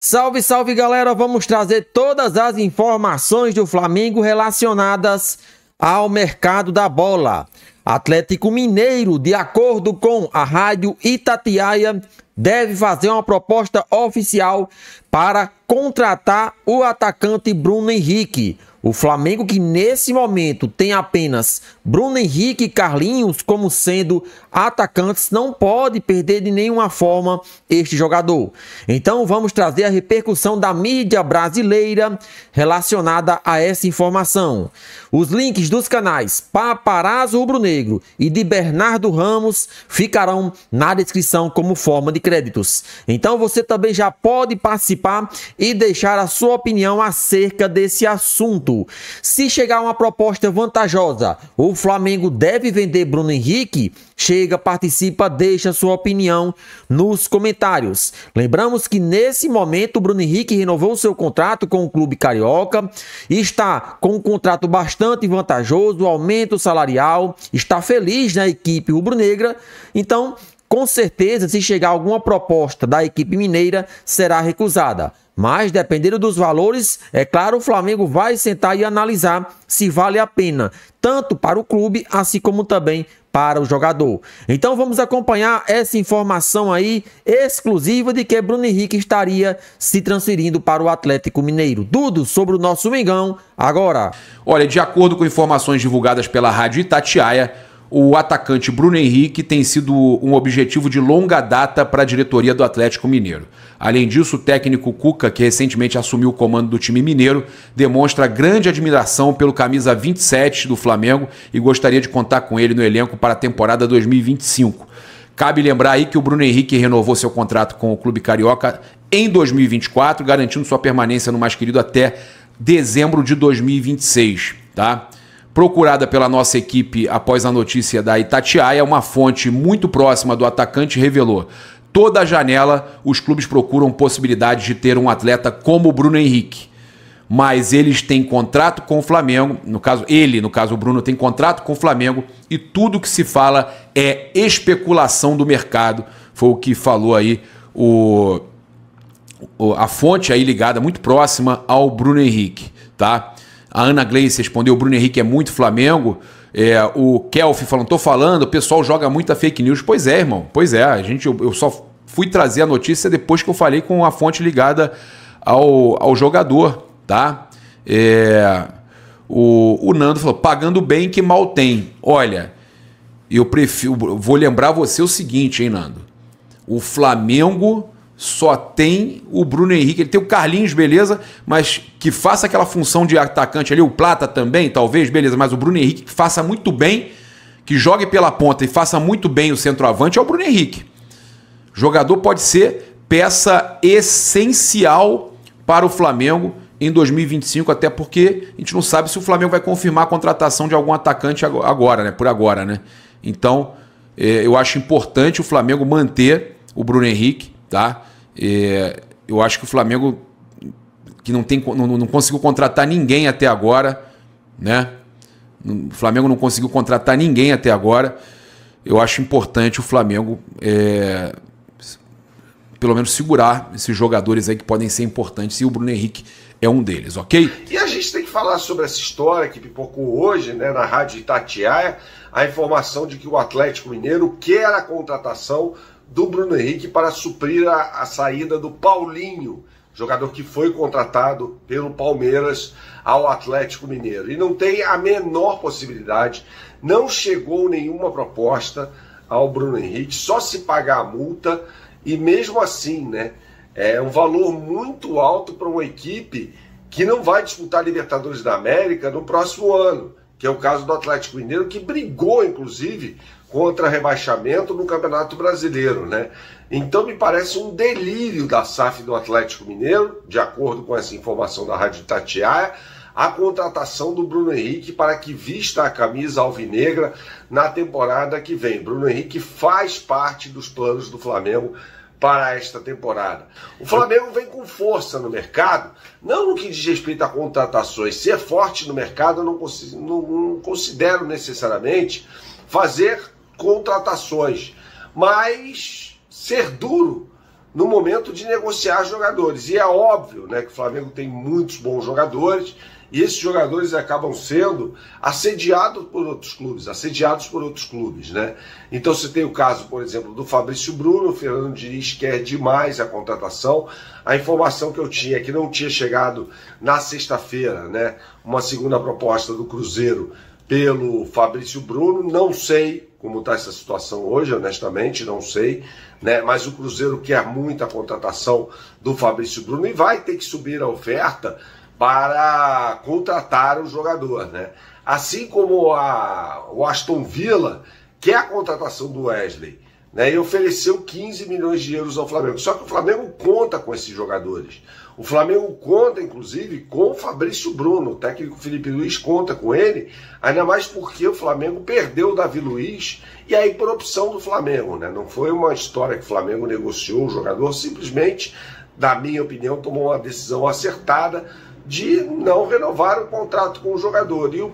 Salve, salve galera, vamos trazer todas as informações do Flamengo relacionadas ao mercado da bola. Atlético Mineiro, de acordo com a rádio Itatiaia, deve fazer uma proposta oficial para contratar o atacante Bruno Henrique. O Flamengo, que nesse momento tem apenas Bruno Henrique e Carlinhos como sendo atacantes, não pode perder de nenhuma forma este jogador. Então vamos trazer a repercussão da mídia brasileira relacionada a essa informação. Os links dos canais Paparazzo Rubro-Negro e de Bernardo Ramos ficarão na descrição como forma de créditos. Então você também já pode participar e deixar a sua opinião acerca desse assunto. Se chegar uma proposta vantajosa, o Flamengo deve vender Bruno Henrique? Chega, participa, deixa sua opinião nos comentários. Lembramos que nesse momento o Bruno Henrique renovou seu contrato com o clube carioca, está com um contrato bastante vantajoso, aumento salarial, está feliz na equipe rubro-negra, então com certeza se chegar alguma proposta da equipe mineira será recusada. Mas, dependendo dos valores, é claro, o Flamengo vai sentar e analisar se vale a pena, tanto para o clube, assim como também para o jogador. Então vamos acompanhar essa informação aí exclusiva de que Bruno Henrique estaria se transferindo para o Atlético Mineiro. Tudo sobre o nosso Mengão agora. Olha, de acordo com informações divulgadas pela rádio Itatiaia, o atacante Bruno Henrique tem sido um objetivo de longa data para a diretoria do Atlético Mineiro. Além disso, o técnico Cuca, que recentemente assumiu o comando do time mineiro, demonstra grande admiração pelo camisa 27 do Flamengo e gostaria de contar com ele no elenco para a temporada 2025. Cabe lembrar aí que o Bruno Henrique renovou seu contrato com o clube carioca em 2024, garantindo sua permanência no mais querido até dezembro de 2026, tá? Procurada pela nossa equipe após a notícia da Itatiaia, uma fonte muito próxima do atacante revelou: toda a janela os clubes procuram possibilidade de ter um atleta como o Bruno Henrique, mas eles têm contrato com o Flamengo, no caso o Bruno tem contrato com o Flamengo e tudo que se fala é especulação do mercado. Foi o que falou aí a fonte aí ligada muito próxima ao Bruno Henrique, tá? A Ana Gleice respondeu: o Bruno Henrique é muito Flamengo. O Kelf falando: tô falando, o pessoal joga muita fake news. Pois é, irmão, pois é. Eu só fui trazer a notícia depois que eu falei com a fonte ligada ao jogador, tá? O Nando falou: pagando bem que mal tem. Olha, vou lembrar você o seguinte, hein, Nando? O Flamengo só tem o Bruno Henrique, ele tem o Carlinhos, beleza, mas que faça aquela função de atacante ali, o Plata também, talvez, beleza, mas o Bruno Henrique que faça muito bem, que jogue pela ponta e faça muito bem o centroavante é o Bruno Henrique. O jogador pode ser peça essencial para o Flamengo em 2025, até porque a gente não sabe se o Flamengo vai confirmar a contratação de algum atacante agora, né? Por agora, né? Então, eu acho importante o Flamengo manter o Bruno Henrique, tá? Eu acho que o Flamengo, que não conseguiu contratar ninguém até agora, né? O Flamengo não conseguiu contratar ninguém até agora. Eu acho importante o Flamengo pelo menos segurar esses jogadores aí que podem ser importantes, e o Bruno Henrique é um deles, ok? E a gente tem que falar sobre essa história que pipocou hoje, né, na rádio Itatiaia, a informação de que o Atlético Mineiro quer a contratação do Bruno Henrique para suprir a saída do Paulinho, jogador que foi contratado pelo Palmeiras ao Atlético Mineiro. E não tem a menor possibilidade, não chegou nenhuma proposta ao Bruno Henrique, só se pagar a multa, e mesmo assim, né, é um valor muito alto para uma equipe que não vai disputar a Libertadores da América no próximo ano, que é o caso do Atlético Mineiro, que brigou, inclusive, contra rebaixamento no Campeonato Brasileiro, né? Então me parece um delírio da SAF do Atlético Mineiro, de acordo com essa informação da Rádio Itatiaia, a contratação do Bruno Henrique para que vista a camisa alvinegra na temporada que vem. Bruno Henrique faz parte dos planos do Flamengo para esta temporada. O Flamengo vem com força no mercado, não no que diz respeito a contratações. Ser forte no mercado eu não considero necessariamente fazer contratações, mas ser duro no momento de negociar jogadores. E é óbvio, né, que o Flamengo tem muitos bons jogadores, e esses jogadores acabam sendo assediados por outros clubes, né? Então você tem o caso, por exemplo, do Fabrício Bruno. O Fernando Diniz quer demais a contratação. A informação que eu tinha é que não tinha chegado na sexta-feira, né, uma segunda proposta do Cruzeiro pelo Fabrício Bruno. Não sei como está essa situação hoje, honestamente, não sei, né? Mas o Cruzeiro quer muito a contratação do Fabrício Bruno e vai ter que subir a oferta para contratar o jogador, né? Assim como o Aston Villa quer a contratação do Wesley, né? E ofereceu 15 milhões de euros ao Flamengo. Só que o Flamengo conta com esses jogadores. O Flamengo conta, inclusive, com o Fabrício Bruno. O técnico Felipe Luiz conta com ele, ainda mais porque o Flamengo perdeu o Davi Luiz, e aí por opção do Flamengo, né? Não foi uma história que o Flamengo negociou o jogador, simplesmente, na minha opinião, tomou uma decisão acertada de não renovar o contrato com o jogador. E o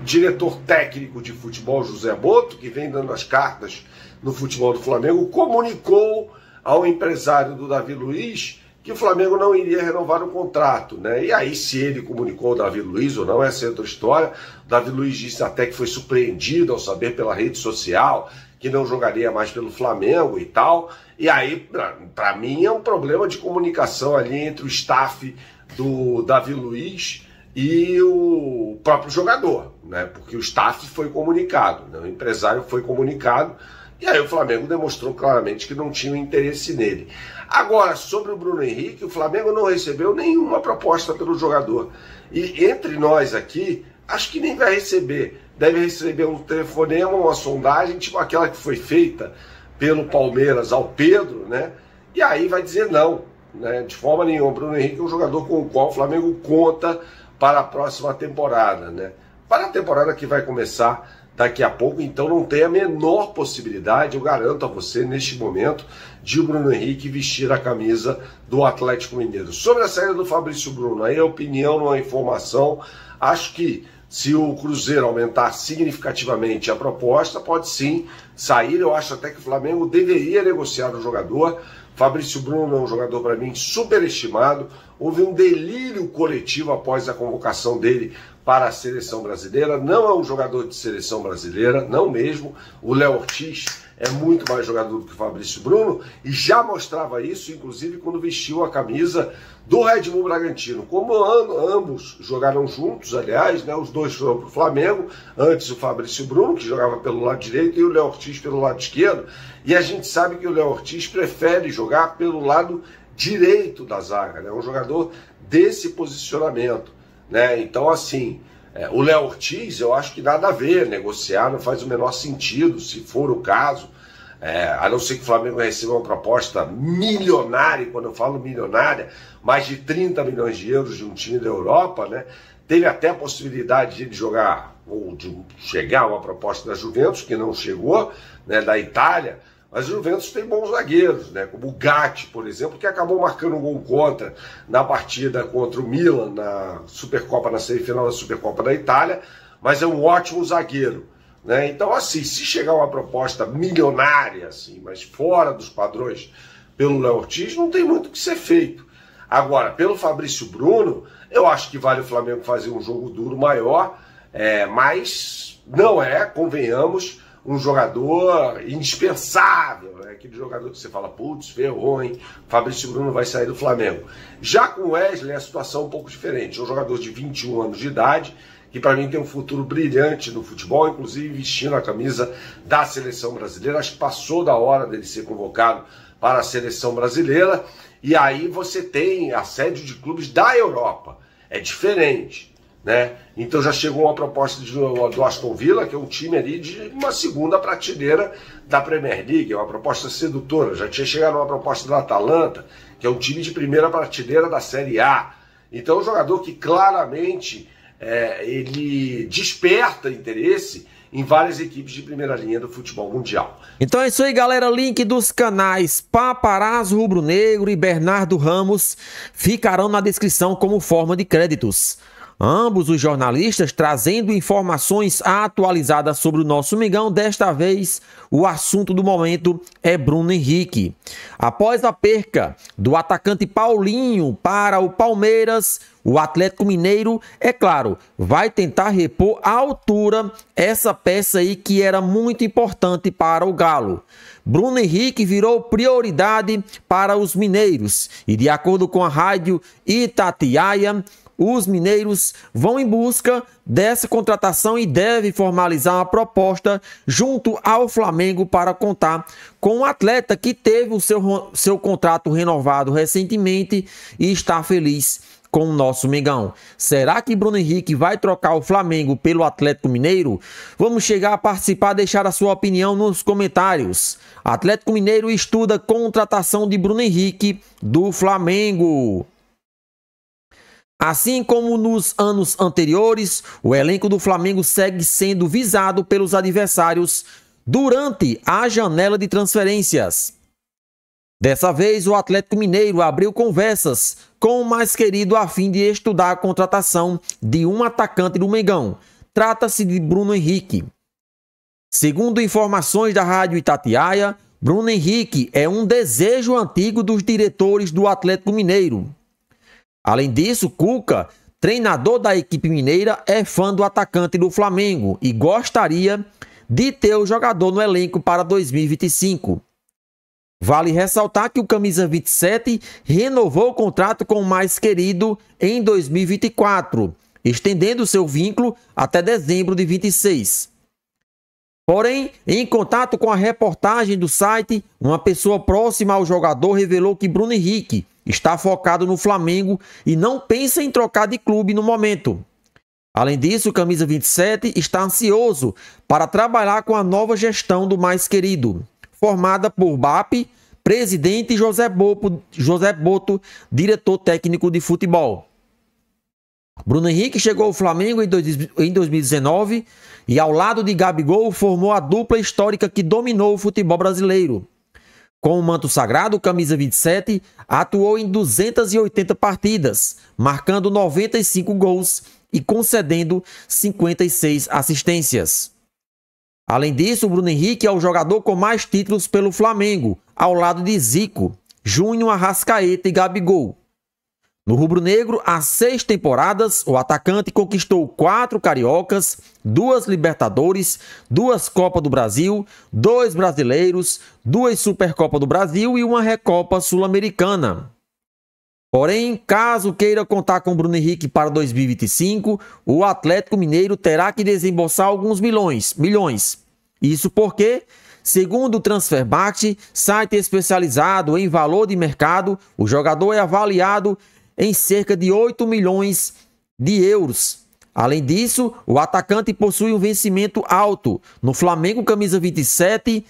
diretor técnico de futebol, José Boto, que vem dando as cartas no futebol do Flamengo, comunicou ao empresário do Davi Luiz que o Flamengo não iria renovar o contrato, né? E aí, se ele comunicou ao Davi Luiz ou não, essa é outra história. O Davi Luiz disse até que foi surpreendido ao saber pela rede social que não jogaria mais pelo Flamengo e tal. E aí, para mim, é um problema de comunicação ali entre o staff do Davi Luiz e o próprio jogador, né? Porque o staff foi comunicado, né? O empresário foi comunicado, e aí o Flamengo demonstrou claramente que não tinha interesse nele. Agora, sobre o Bruno Henrique, o Flamengo não recebeu nenhuma proposta pelo jogador. E entre nós aqui, acho que nem vai receber. Deve receber um telefonema, uma sondagem, tipo aquela que foi feita pelo Palmeiras ao Pedro, né? E aí vai dizer não, né? De forma nenhuma. O Bruno Henrique é um jogador com o qual o Flamengo conta para a próxima temporada, né? Para a temporada que vai começar daqui a pouco, então não tem a menor possibilidade, eu garanto a você, neste momento, de o Bruno Henrique vestir a camisa do Atlético Mineiro. Sobre a saída do Fabrício Bruno, aí a opinião, não é informação. Acho que se o Cruzeiro aumentar significativamente a proposta, pode sim sair. Eu acho até que o Flamengo deveria negociar o jogador. Fabrício Bruno é um jogador, para mim, superestimado. Houve um delírio coletivo após a convocação dele para a seleção brasileira. Não é um jogador de seleção brasileira, não mesmo. O Léo Ortiz é muito mais jogador do que o Fabrício Bruno, e já mostrava isso, inclusive, quando vestiu a camisa do Red Bull Bragantino. Como ambos jogaram juntos, aliás, né, os dois foram para o Flamengo, antes o Fabrício Bruno, que jogava pelo lado direito, e o Léo Ortiz pelo lado esquerdo, e a gente sabe que o Léo Ortiz prefere jogar pelo lado direito da zaga, né, um jogador desse posicionamento, né? Então, assim, o Léo Ortiz, eu acho que nada a ver, negociar não faz o menor sentido, se for o caso, a não ser que o Flamengo receba uma proposta milionária, e quando eu falo milionária, mais de 30 milhões de euros de um time da Europa, né? Teve até a possibilidade de jogar, ou de chegar uma proposta da Juventus, que não chegou, né, da Itália. Mas o Juventus tem bons zagueiros, né? Como o Gatti, por exemplo, que acabou marcando um gol contra na partida contra o Milan, na Supercopa, na semifinal da Supercopa da Itália, mas é um ótimo zagueiro, né? Então, assim, se chegar uma proposta milionária, assim, mas fora dos padrões pelo Léo Ortiz, não tem muito o que ser feito. Agora, pelo Fabrício Bruno, eu acho que vale o Flamengo fazer um jogo duro maior, mas não é, convenhamos, um jogador indispensável, né? Aquele jogador que você fala, putz, ferrou, hein? Fabrício Bruno vai sair do Flamengo. Já com o Wesley, a situação é um pouco diferente. É um jogador de 21 anos de idade, que para mim tem um futuro brilhante no futebol, inclusive vestindo a camisa da seleção brasileira. Acho que passou da hora dele ser convocado para a seleção brasileira. E aí você tem assédio de clubes da Europa. É diferente, né? Então já chegou uma proposta do Aston Villa, que é um time ali de uma segunda prateleira da Premier League, é uma proposta sedutora. Já tinha chegado uma proposta do Atalanta, que é um time de primeira prateleira da Série A. Então é um jogador que claramente ele desperta interesse em várias equipes de primeira linha do futebol mundial. Então é isso aí, galera. Link dos canais Paparazzo Rubro Negro e Bernardo Ramos ficarão na descrição como forma de créditos. Ambos os jornalistas trazendo informações atualizadas sobre o nosso Mengão. Desta vez, o assunto do momento é Bruno Henrique. Após a perca do atacante Paulinho para o Palmeiras, o Atlético Mineiro, é claro, vai tentar repor à altura essa peça aí que era muito importante para o Galo. Bruno Henrique virou prioridade para os mineiros e, de acordo com a rádio Itatiaia, os mineiros vão em busca dessa contratação e devem formalizar uma proposta junto ao Flamengo para contar com um atleta que teve o seu contrato renovado recentemente e está feliz com o nosso Mengão. Será que Bruno Henrique vai trocar o Flamengo pelo Atlético Mineiro? Vamos chegar a participar, deixar a sua opinião nos comentários. Atlético Mineiro estuda contratação de Bruno Henrique do Flamengo. Assim como nos anos anteriores, o elenco do Flamengo segue sendo visado pelos adversários durante a janela de transferências. Dessa vez, o Atlético Mineiro abriu conversas com o mais querido a fim de estudar a contratação de um atacante do Mengão. Trata-se de Bruno Henrique. Segundo informações da rádio Itatiaia, Bruno Henrique é um desejo antigo dos diretores do Atlético Mineiro. Além disso, Cuca, treinador da equipe mineira, é fã do atacante do Flamengo e gostaria de ter o jogador no elenco para 2025. Vale ressaltar que o camisa 27 renovou o contrato com o mais querido em 2024, estendendo seu vínculo até dezembro de 26. Porém, em contato com a reportagem do site, uma pessoa próxima ao jogador revelou que Bruno Henrique está focado no Flamengo e não pensa em trocar de clube no momento. Além disso, o camisa 27 está ansioso para trabalhar com a nova gestão do mais querido, formada por BAP, presidente, e José Boto, diretor técnico de futebol. Bruno Henrique chegou ao Flamengo em 2019 e, ao lado de Gabigol, formou a dupla histórica que dominou o futebol brasileiro. Com o manto sagrado, o camisa 27 atuou em 280 partidas, marcando 95 gols e concedendo 56 assistências. Além disso, o Bruno Henrique é o jogador com mais títulos pelo Flamengo, ao lado de Zico, Júnior, Arrascaeta e Gabigol. No rubro-negro, há 6 temporadas, o atacante conquistou 4 cariocas, 2 Libertadores, 2 Copa do Brasil, 2 brasileiros, 2 Supercopa do Brasil e 1 Recopa Sul-Americana. Porém, caso queira contar com Bruno Henrique para 2025, o Atlético Mineiro terá que desembolsar alguns milhões. Isso porque, segundo o Transfermarkt, site especializado em valor de mercado, o jogador é avaliado em cerca de 8 milhões de euros. Além disso, o atacante possui um vencimento alto. No Flamengo, camisa 27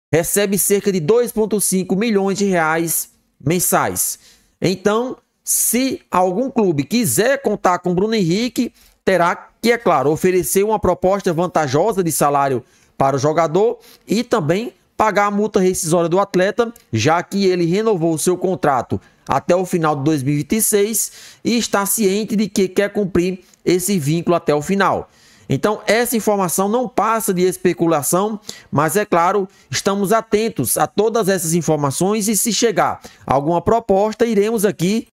recebe cerca de 2,5 milhões de reais mensais. Então, se algum clube quiser contar com Bruno Henrique, terá que, é claro, oferecer uma proposta vantajosa de salário para o jogador e também pagar a multa rescisória do atleta, já que ele renovou o seu contrato até o final de 2026 e está ciente de que quer cumprir esse vínculo até o final. Então, essa informação não passa de especulação, mas é claro, estamos atentos a todas essas informações e se chegar alguma proposta, iremos aqui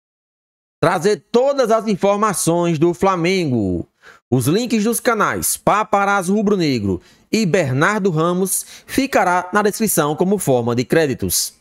trazer todas as informações do Flamengo. Os links dos canais Paparazzo Rubro Negro e Bernardo Ramos ficará na descrição como forma de créditos.